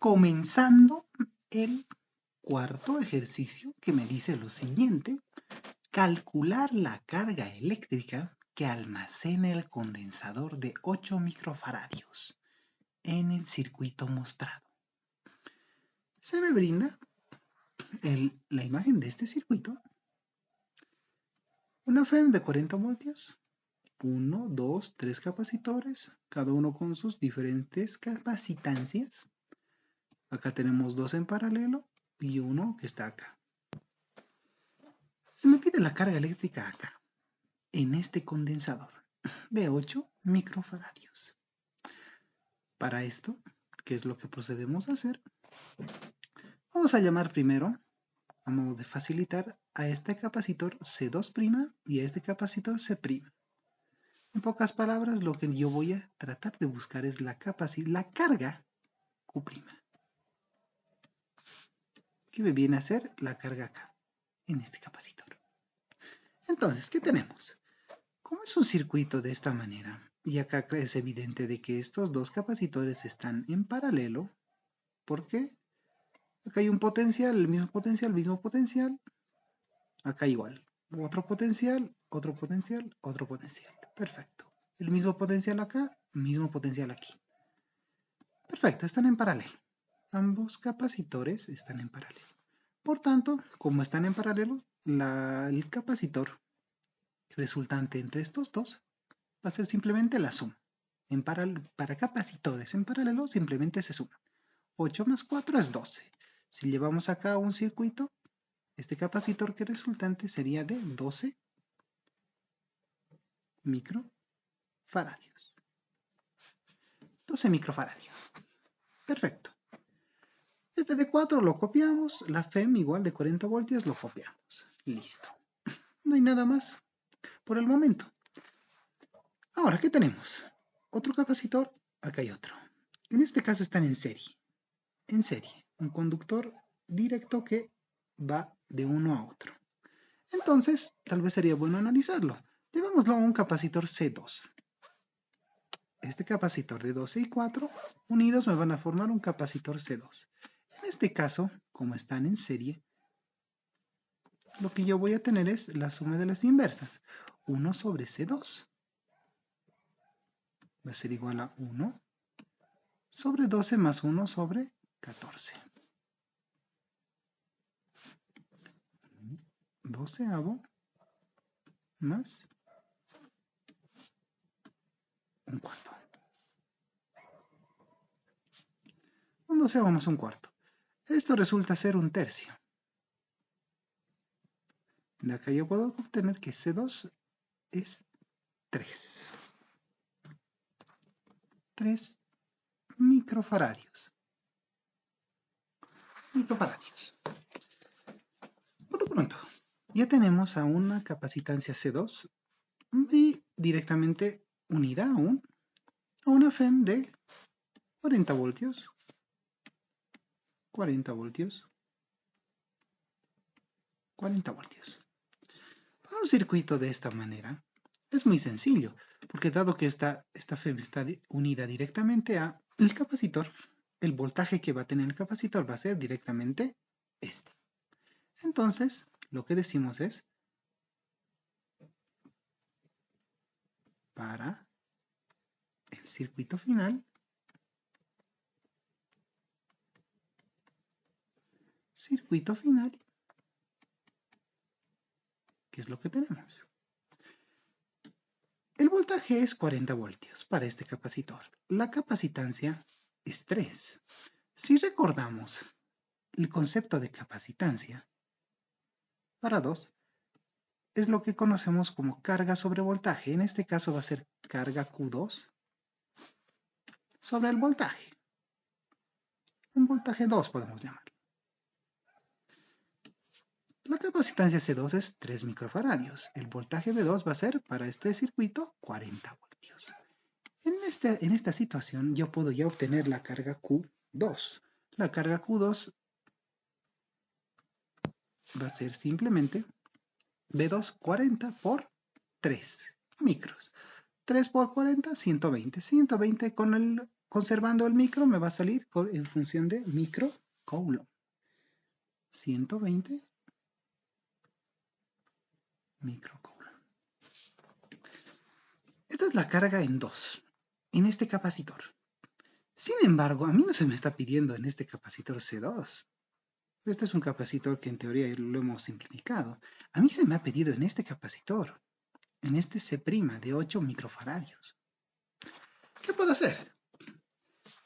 Comenzando el cuarto ejercicio que me dice lo siguiente: calcular la carga eléctrica que almacena el condensador de 8 microfaradios en el circuito mostrado. Se me brinda la imagen de este circuito. Una FEM de 40 voltios, 1, 2, 3 capacitores, cada uno con sus diferentes capacitancias. Acá tenemos dos en paralelo y uno que está acá. Se me pide la carga eléctrica acá, en este condensador, de 8 microfaradios. Para esto, ¿qué es lo que procedemos a hacer? Vamos a llamar primero, a modo de facilitar, a este capacitor C2' y a este capacitor C'. En pocas palabras, lo que yo voy a tratar de buscar es la carga Q', que me viene a ser la carga acá, en este capacitor. Entonces, ¿qué tenemos? Como es un circuito de esta manera, y acá es evidente de que estos dos capacitores están en paralelo, porque acá hay un potencial, el mismo potencial, acá igual, otro potencial, otro potencial, otro potencial. Perfecto. El mismo potencial acá, mismo potencial aquí. Perfecto, están en paralelo. Ambos capacitores están en paralelo. Por tanto, como están en paralelo, el capacitor resultante entre estos dos va a ser simplemente la suma. Para capacitores en paralelo simplemente se suma. 8 más 4 es 12. Si llevamos acá un circuito, este capacitor que resultante sería de 12 microfaradios. 12 microfaradios. Perfecto. Este de 4 lo copiamos, la FEM igual de 40 voltios lo copiamos. Listo. No hay nada más por el momento. Ahora, ¿qué tenemos? Otro capacitor, acá hay otro. En este caso están en serie. En serie, un conductor directo que va de uno a otro. Entonces, tal vez sería bueno analizarlo. Llevémoslo a un capacitor C2. Este capacitor de 12 y 4 unidos me van a formar un capacitor C2. En este caso, como están en serie, lo que yo voy a tener es la suma de las inversas. 1 sobre C2 va a ser igual a 1 sobre 12 más 1 sobre 14. 12avo más un cuarto. Un 12avo más un cuarto. Esto resulta ser un tercio. De acá yo puedo obtener que C2 es 3. 3 microfaradios. Por lo pronto, ya tenemos a una capacitancia C2 y directamente unida aún a una FEM de 40 voltios. 40 voltios. 40 voltios. Para un circuito de esta manera es muy sencillo, porque dado que esta FEM está unida directamente al capacitor, el voltaje que va a tener el capacitor va a ser directamente este. Entonces, lo que decimos es, para el circuito final, ¿qué es lo que tenemos? El voltaje es 40 voltios para este capacitor. La capacitancia es 3. Si recordamos el concepto de capacitancia, para 2, es lo que conocemos como carga sobre voltaje. En este caso va a ser carga Q2 sobre el voltaje. Un voltaje 2 podemos llamarlo. La capacitancia C2 es 3 microfaradios. El voltaje V2 va a ser para este circuito 40 voltios. En esta situación yo puedo ya obtener la carga Q2. La carga Q2 va a ser simplemente V2 40 por 3 micros. 3 por 40, 120. 120 con conservando el micro me va a salir en función de microcoulomb. 120 microcoulomb. Esta es la carga en 2, en este capacitor. Sin embargo, a mí no se me está pidiendo en este capacitor C2. Este es un capacitor que en teoría lo hemos simplificado. A mí se me ha pedido en este capacitor, en este C' de 8 microfaradios. ¿Qué puedo hacer?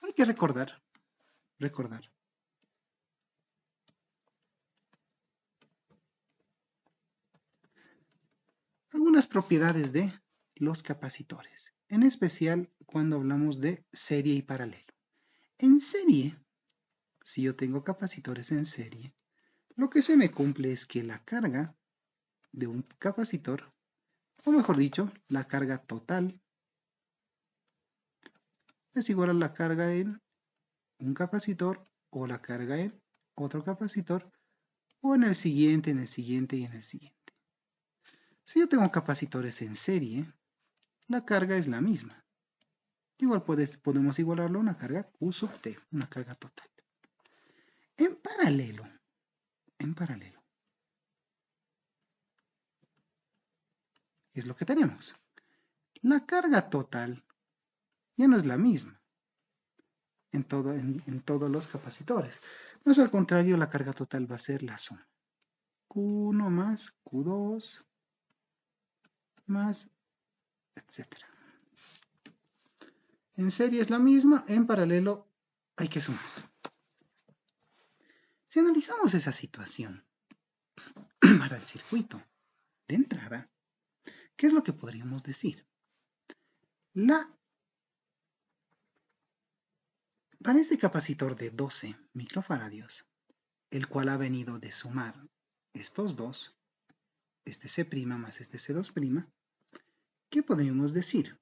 Hay que recordar algunas propiedades de los capacitores, en especial cuando hablamos de serie y paralelo. En serie, si yo tengo capacitores en serie, lo que se me cumple es que la carga de un capacitor, o mejor dicho, la carga total, es igual a la carga en un capacitor o la carga en otro capacitor o en el siguiente, en el siguiente y en el siguiente. Si yo tengo capacitores en serie, la carga es la misma. Igual podemos igualarlo a una carga Q sub T, una carga total. En paralelo, ¿qué es lo que tenemos? La carga total ya no es la misma en todos los capacitores. Más al contrario, la carga total va a ser la suma. Q1 más Q2 más, etc. En serie es la misma, en paralelo hay que sumar. Si analizamos esa situación para el circuito de entrada, ¿qué es lo que podríamos decir? Para este capacitor de 12 microfaradios, el cual ha venido de sumar estos dos, este C' más este C2', ¿qué podríamos decir?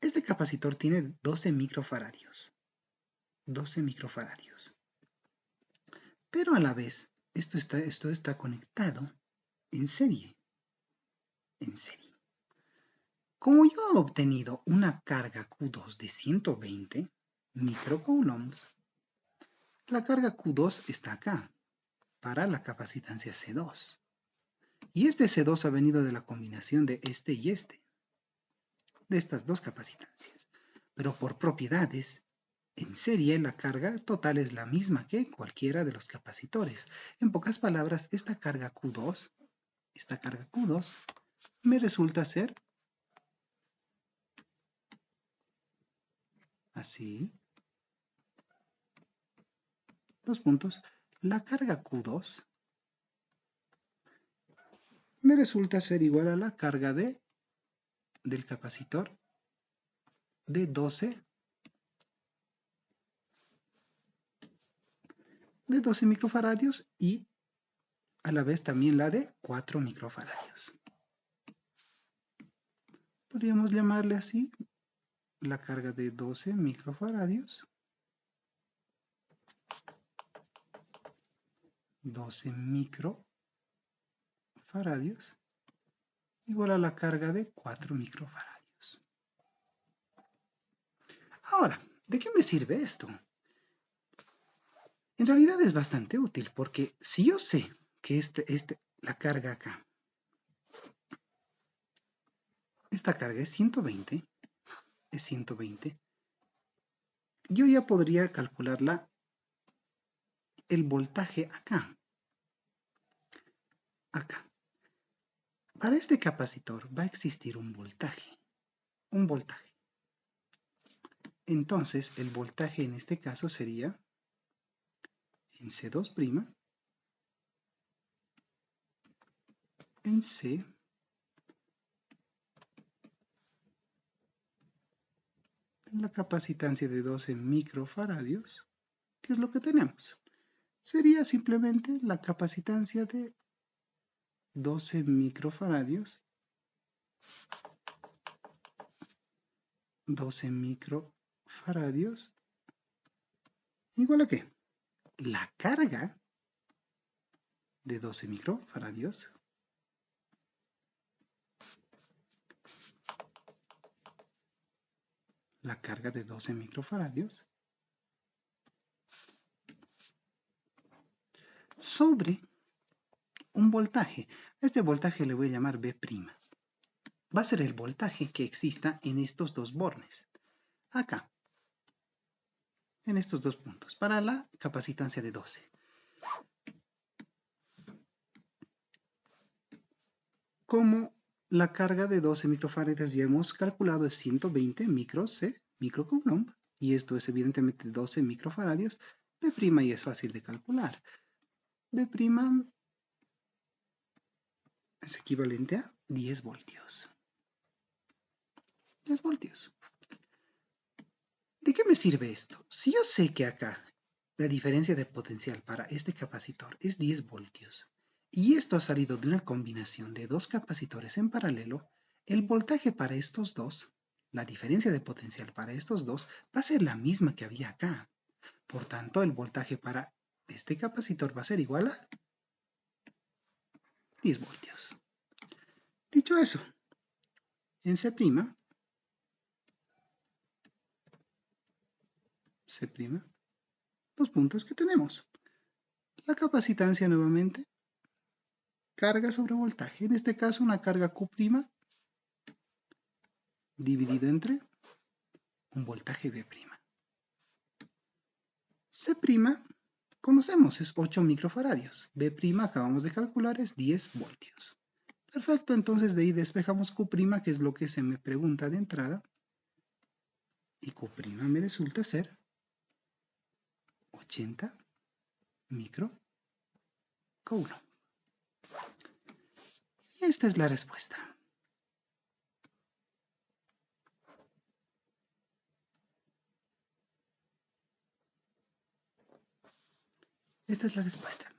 Este capacitor tiene 12 microfaradios. 12 microfaradios. Pero a la vez, esto está conectado en serie. En serie. Como yo he obtenido una carga Q2 de 120 microcoulombs, la carga Q2 está acá, para la capacitancia C2. Y este C2 ha venido de la combinación de este y este, de estas dos capacitancias. Pero por propiedades, en serie la carga total es la misma que cualquiera de los capacitores. En pocas palabras, esta carga Q2 me resulta ser así. Dos puntos. La carga Q2 me resulta ser igual a la carga del capacitor de 12 microfaradios y a la vez también la de 4 microfaradios. Podríamos llamarle así la carga de 12 microfaradios. 12 microfaradios igual a la carga de 4 microfaradios. Ahora, ¿de qué me sirve esto? En realidad es bastante útil porque si yo sé que la carga acá, esta carga es 120, yo ya podría calcular el voltaje acá. Para este capacitor va a existir un voltaje. Entonces, el voltaje en este caso sería en C2', en C, en la capacitancia de 12 microfaradios, ¿qué es lo que tenemos? Sería simplemente la capacitancia de 12 microfaradios, 12 microfaradios, ¿igual a qué? La carga de 12 microfaradios la carga de 12 microfaradios sobre un voltaje. Este voltaje le voy a llamar B'. Va a ser el voltaje que exista en estos dos bornes. Acá, en estos dos puntos, para la capacitancia de 12. Como la carga de 12 microfarads ya hemos calculado es 120 microcoulomb, y esto es evidentemente 12 microfaradios, B' y es fácil de calcular. B' es equivalente a 10 voltios. 10 voltios. ¿De qué me sirve esto? Si yo sé que acá la diferencia de potencial para este capacitor es 10 voltios, y esto ha salido de una combinación de dos capacitores en paralelo, el voltaje para estos dos, la diferencia de potencial para estos dos, va a ser la misma que había acá. Por tanto, el voltaje para este capacitor va a ser igual a 10 voltios. Dicho eso, en C', los puntos que tenemos. La capacitancia nuevamente, carga sobre voltaje. En este caso, una carga Q' dividido entre un voltaje B'. C', conocemos, es 8 microfaradios. B' acabamos de calcular es 10 voltios. Perfecto, entonces de ahí despejamos Q', que es lo que se me pregunta de entrada. Y Q' me resulta ser 80 microcoulomb. Y esta es la respuesta. Esta es la respuesta.